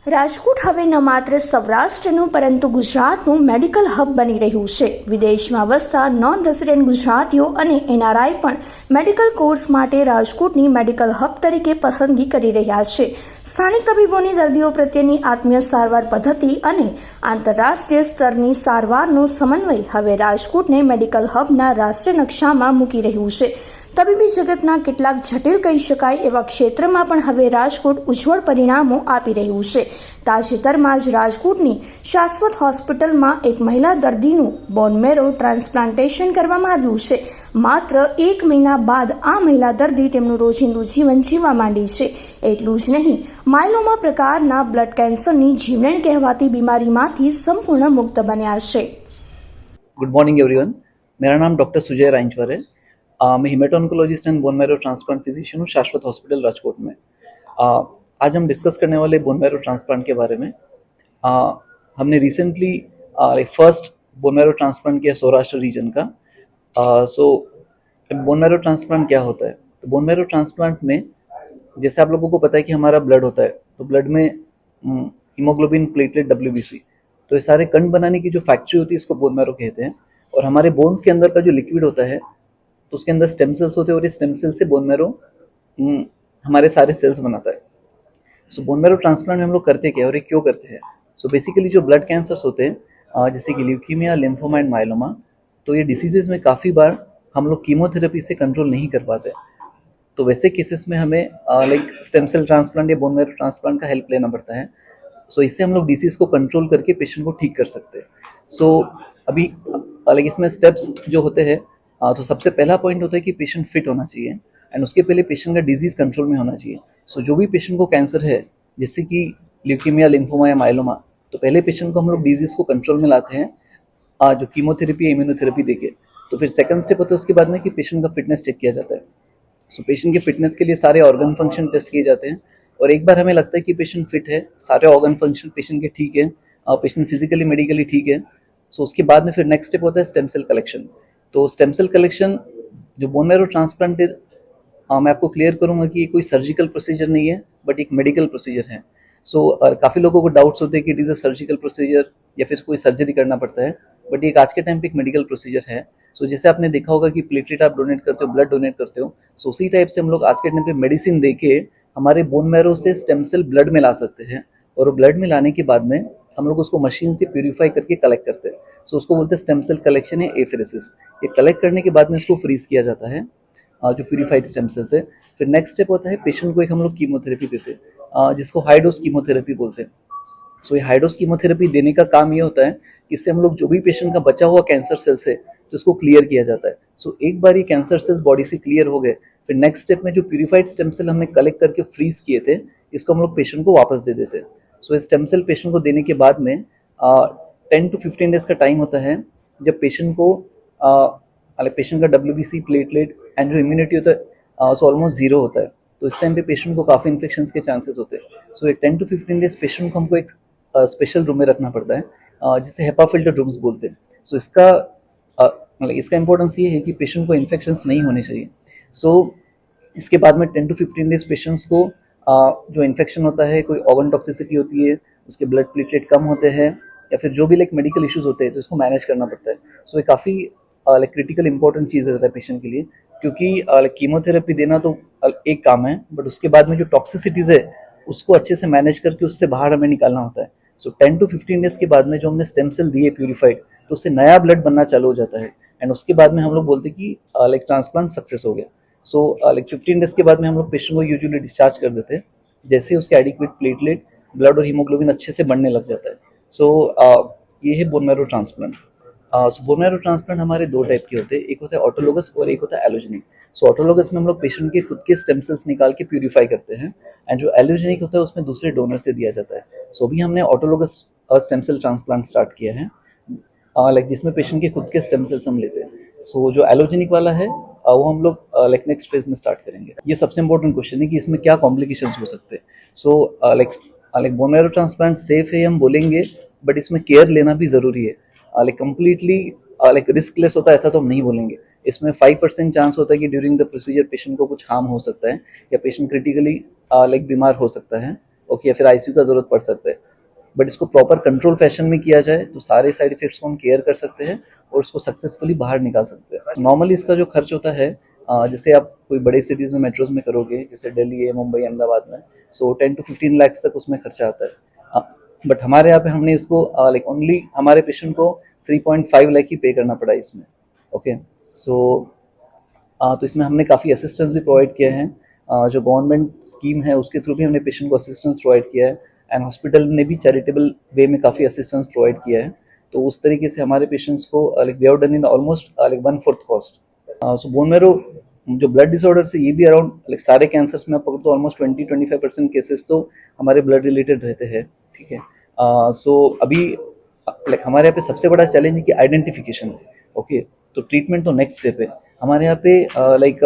રાજકોટ હવે ન માત્ર સૌરાષ્ટ્રનું પરંતુ ગુજરાતનું મેડિકલ હબ બની રહ્યું છે. વિદેશમાં વસતા નોન રેસિડેન્ટ ગુજરાતીઓ અને એનઆરઆઈ પણ મેડિકલ કોર્સ માટે રાજકોટની મેડિકલ હબ તરીકે પસંદગી કરી રહ્યા છે. સ્થાનિક તબીબોની દર્દીઓ પ્રત્યેની આત્મીય સારવાર પદ્ધતિ અને આંતરરાષ્ટ્રીય સ્તરની સારવારનો સમન્વય હવે રાજકોટને મેડિકલ હબના રાષ્ટ્રીય નકશામાં મૂકી રહ્યું છે. તબીબી જગતના કેટલાક જટિલ કહી શકાય એવા ક્ષેત્રમાં પણ હવે રાજકોટ ઉજ્જવળ પરિણામો આપી રહ્યું છે. તાજેતરમાં જ રાજકોટની શાશ્વત હોસ્પિટલમાં એક મહિલા દર્દીનું બોન મેરો ટ્રાન્સપ્લાન્ટેશન કરવામાં આવ્યું છે. માત્ર 1 મહિના બાદ આ મહિલા દર્દી તેમનું રોજિંદુ જીવન જીવવા માંડી છે. એટલું જ નહીં, માયલોમા પ્રકારના બ્લડ કેન્સરની જીવલેણ કહેવાતી બીમારીમાંથી સંપૂર્ણ મુક્ત બન્યા છે. गुड मॉर्निंग एवरीवन, मेरा नाम डॉक्टर सुजय राइंचवर है. मैं haematooncologist and bone marrow transplant physician हूँ शाश्वत हॉस्पिटल राजकोट में. आज हम डिस्कस करने वाले बोन मैरो ट्रांसप्लांट के बारे में. हमने recently first bone marrow transplant किया सौराष्ट्र रीजन का. सो बोन मैरो ट्रांसप्लांट क्या होता है? तो बोन मैरो ट्रांसप्लांट में जैसे आप लोगों को पता है कि हमारा ब्लड होता है, तो ब्लड में हीमोग्लोबिन, प्लेटलेट, WBC, तो ये सारे कण बनाने की जो फैक्ट्री होती है इसको बोन मैरो कहते हैं. और हमारे बोन्स के अंदर का जो लिक्विड होता है तो उसके अंदर स्टेम सेल्स होते हैं और ये स्टेम सेल से बोन मैरो हमारे सारे सेल्स बनाता है. सो बोन मैरो ट्रांसप्लांट में हम लोग करते क्या है और ये क्यों करते हैं? सो बेसिकली जो ब्लड कैंसर्स होते हैं जैसे कि ल्यूकीमिया, लिम्फोमा एंड माइलोमा, तो ये डिसीजेज में काफ़ी बार हम लोग कीमोथेरेपी से कंट्रोल नहीं कर पाते. तो वैसे केसेस में हमें लाइक स्टेम सेल ट्रांसप्लांट या बोन मैरो ट्रांसप्लांट का हेल्प लेना पड़ता है. सो इससे हम लोग डिसीज को कंट्रोल करके पेशेंट को ठीक कर सकते हैं. सो अभी लाइक इसमें स्टेप्स जो होते हैं, तो सबसे पहला पॉइंट होता है कि पेशेंट फिट होना चाहिए एंड उसके पहले पेशेंट का डिजीज कंट्रोल में होना चाहिए. सो जो भी पेशेंट को कैंसर है जैसे कि ल्यूकीमिया, लिम्फोमा या माइलोमा, तो पहले पेशेंट को हम लोग डिजीज को कंट्रोल में लाते हैं जो कीमोथेरेपी या इम्यूनोथेरेपी देके. तो फिर सेकंड स्टेप होता है उसके बाद में कि पेशेंट का फिटनेस चेक किया जाता है. सो पेशेंट के फिटनेस के लिए सारे ऑर्गन फंक्शन टेस्ट किए जाते हैं और एक बार हमें लगता है कि पेशेंट फिट है, सारे ऑर्गन फंक्शन पेशेंट के ठीक है, पेशेंट फिजिकली मेडिकली ठीक है, सो उसके बाद में फिर नेक्स्ट स्टेप होता है स्टेम सेल कलेक्शन. तो स्टेम सेल कलेक्शन जो बोन मैरो ट्रांसप्लांट मैं आपको क्लियर करूंगा कि ये कोई सर्जिकल प्रोसीजर नहीं है बट एक मेडिकल प्रोसीजर है. सो काफ़ी लोगों को डाउट्स होते हैं कि it is a surgical procedure या फिर कोई सर्जरी करना पड़ता है, बट ये आज के टाइम पे एक मेडिकल प्रोसीजर है. सो जैसे आपने देखा होगा कि प्लेटलेट आप डोनेट करते हो, ब्लड डोनेट करते हो, सो उसी टाइप से हम लोग आज के टाइम पे मेडिसिन देके हमारे बोन मैरो से स्टेम सेल ब्लड में ला सकते हैं और ब्लड में लाने के बाद में हम लोग उसको मशीन से प्यूरिफाई करके कलेक्ट करते हैं. सो उसको बोलते हैं स्टेम सेल कलेक्शन या एफेरेसिस. ये कलेक्ट करने के बाद में इसको फ्रीज किया जाता है जो प्यूरिफाइड स्टेम सेल्स है. फिर नेक्स्ट स्टेप होता है पेशेंट को एक हम लोग कीमोथेरेपी देते हैं जिसको हाई डोज कीमोथेरेपी बोलते हैं. सो ये हाई डोज कीमोथेरेपी देने का काम ये होता है कि इससे हम लोग जो भी पेशेंट का बचा हुआ कैंसर सेल्स है तो उसको क्लियर किया जाता है. सो एक बार ये कैंसर सेल्स बॉडी से क्लियर हो गए, फिर नेक्स्ट स्टेप में जो प्यूरिफाइड स्टेम सेल हमने कलेक्ट करके फ्रीज किए थे इसको हम लोग पेशेंट को वापस दे देते हैं. सो ये स्टेम सेल पेशेंट को देने के बाद में 10 to 15 डेज का टाइम होता है जब पेशेंट को पेशेंट का WBC, प्लेटलेट एंड जो इम्यूनिटी होता है सो ऑलमोस्ट जीरो होता है. तो इस टाइम पे पेशेंट को काफ़ी इन्फेक्शन के चांसेस होते हैं. सो ये 10 to 15 डेज पेशेंट को हमको एक स्पेशल रूम में रखना पड़ता है जिसे हेपा फिल्टर रूम्स बोलते हैं. सो इसका इंपॉर्टेंस ये है कि पेशेंट को इन्फेक्शंस नहीं होने चाहिए. सो इसके बाद में 10 to 15 डेज पेशेंट्स को जो इन्फेक्शन होता है, कोई ऑर्गन टॉक्सिसिटी होती है, उसके ब्लड प्लेटलेट कम होते हैं या फिर जो भी लाइक मेडिकल इश्यूज होते हैं तो इसको मैनेज करना पड़ता है. सो ये काफ़ी लाइक क्रिटिकल इंपॉर्टेंट चीज़ रहता है पेशेंट के लिए, क्योंकि कीमोथेरेपी देना तो एक काम है बट उसके बाद में जो टॉक्सिसिटीज़ है उसको अच्छे से मैनेज करके उससे बाहर हमें निकालना होता है. सो 10 to 15 डेज के बाद में जो हमने स्टेम सेल दिए प्यूरिफाइड तो उससे नया ब्लड बनना चालू हो जाता है एंड उसके बाद में हम लोग बोलते हैं कि लाइक ट्रांसप्लांट सक्सेस हो गया. सो लाइक 15 डेज के बाद में हम लोग पेशेंट को यूजुअली डिस्चार्ज कर देते हैं जैसे ही उसके एडिक्वेट प्लेटलेट, ब्लड और हीमोग्लोबिन अच्छे से बढ़ने लग जाता है. सो ये है बोन मैरो ट्रांसप्लांट. सो बोन मैरो ट्रांसप्लांट हमारे 2 टाइप के होते हैं, एक होता है ऑटोलोगस और एक होता है एलोजेनिक. सो ऑटोलोगस में हम लोग पेशेंट के खुद के स्टेम सेल्स निकाल के प्यूरिफाई करते हैं एंड जो एलोजेनिक होता है उसमें दूसरे डोनर से दिया जाता है. सो अभी हमने autologous stem cell transplant start किया है लाइक जिसमें पेशेंट के खुद के स्टेम सेल्स हम लेते हैं. सो जो एलोजेनिक वाला है वो हम लोग लाइक नेक्स्ट फेज में स्टार्ट करेंगे. ये सबसे इंपॉर्टेंट क्वेश्चन है कि इसमें क्या कॉम्प्लिकेशंस हो सकते हैं. So like bone marrow transplant safe है हम बोलेंगे बट इसमें केयर लेना भी ज़रूरी है. लाइक कम्प्लीटली लाइक रिस्कलेस होता है ऐसा तो हम नहीं बोलेंगे. इसमें 5% चांस होता है कि ड्यूरिंग द प्रोसीजर पेशेंट को कुछ हार्म हो सकता है या पेशेंट क्रिटिकली लाइक बीमार हो सकता है. ओके, या फिर आईसीयू का जरूरत पड़ सकता है, बट इसको प्रॉपर कंट्रोल फैशन में किया जाए तो सारे साइड इफेक्ट्स को हम केयर कर सकते हैं और उसको सक्सेसफुली बाहर निकाल सकते हैं। नॉर्मली इसका जो खर्च होता है, जैसे आप कोई बड़े सिटीज़ में मेट्रोज में करोगे, जैसे दिल्ली है, मुंबई, अहमदाबाद में, सो 10 to 15 लाख तक उसमें खर्चा आता है। बट हमारे यहाँ पे हमने इसको लाइक ओनली हमारे पेशेंट को 3.5 लाख ही पे करना पड़ा इसमें। ओके, सो तो इसमें हमने काफ़ी असिस्टेंस भी प्रोवाइड किया है। जो गवर्नमेंट स्कीम है उसके थ्रू भी हमने पेशेंट को असिस्टेंस प्रोवाइड किया है, एंड हॉस्पिटल ने भी चैरिटेबल वे में काफ़ी असिस्टेंस प्रोवाइड किया है। तो उस तरीके से हमारे पेशेंट्स को like we have done in almost like 1/4 cost. So bone marrow जो ब्लड डिसऑर्डर से ये भी अराउंड लाइक सारे कैंसर्स में आप पकड़ तो ऑलमोस्ट 20-25% केसेस तो हमारे ब्लड रिलेटेड रहते हैं। ठीक है, सो अभी लाइक हमारे यहाँ पे सबसे बड़ा चैलेंज है कि आइडेंटिफिकेशन है। ओके, तो ट्रीटमेंट तो नेक्स्ट स्टेप है हमारे यहाँ पे। लाइक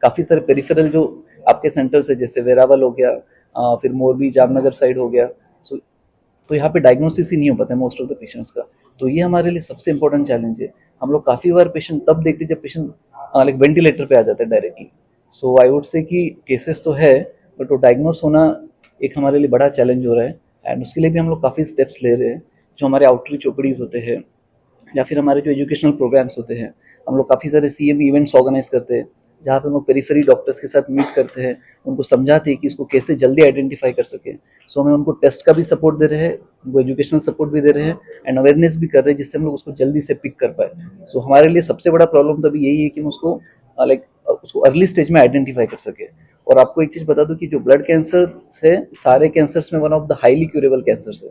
काफ़ी सारे पेरिफेरल जो आपके सेंटर्स है, जैसे वेरावल हो गया, फिर मोरबी जामनगर साइड हो गया, सो तो यहाँ पे डायग्नोसिस ही नहीं हो पाता है मोस्ट ऑफ द पेशेंट्स का। तो ये हमारे लिए सबसे इंपॉर्टेंट चैलेंज है। हम लोग काफ़ी बार पेशेंट तब देखते जब पेशेंट लाइक वेंटिलेटर पे आ जाता है directly. So I would say कि केसेस तो है, बट वो डायग्नोस होना एक हमारे लिए बड़ा चैलेंज हो रहा है, एंड उसके लिए भी हम लोग काफ़ी स्टेप्स ले रहे हैं। जो हमारे आउटरीच ओपीडीज होते हैं या फिर हमारे जो एजुकेशनल प्रोग्राम्स होते हैं, हम लोग काफ़ी सारे सीएम इवेंट्स ऑर्गेनाइज करते हैं जहाँ पे हम लोग पेरिफेरी डॉक्टर्स के साथ मीट करते हैं, उनको समझाते हैं कि इसको कैसे जल्दी आइडेंटिफाई कर सके। सो हमें उनको टेस्ट का भी सपोर्ट दे रहे हैं, उनको एजुकेशनल सपोर्ट भी दे रहे हैं, एंड अवेयरनेस भी कर रहे हैं, जिससे हम लोग उसको जल्दी से पिक कर पाए। सो हमारे लिए सबसे बड़ा प्रॉब्लम तो अभी यही है कि हम उसको लाइक उसको अर्ली स्टेज में आइडेंटिफाई कर सके। और आपको एक चीज़ बता दूं कि जो ब्लड कैंसर है सारे कैंसर्स में one of the highly curable cancers है।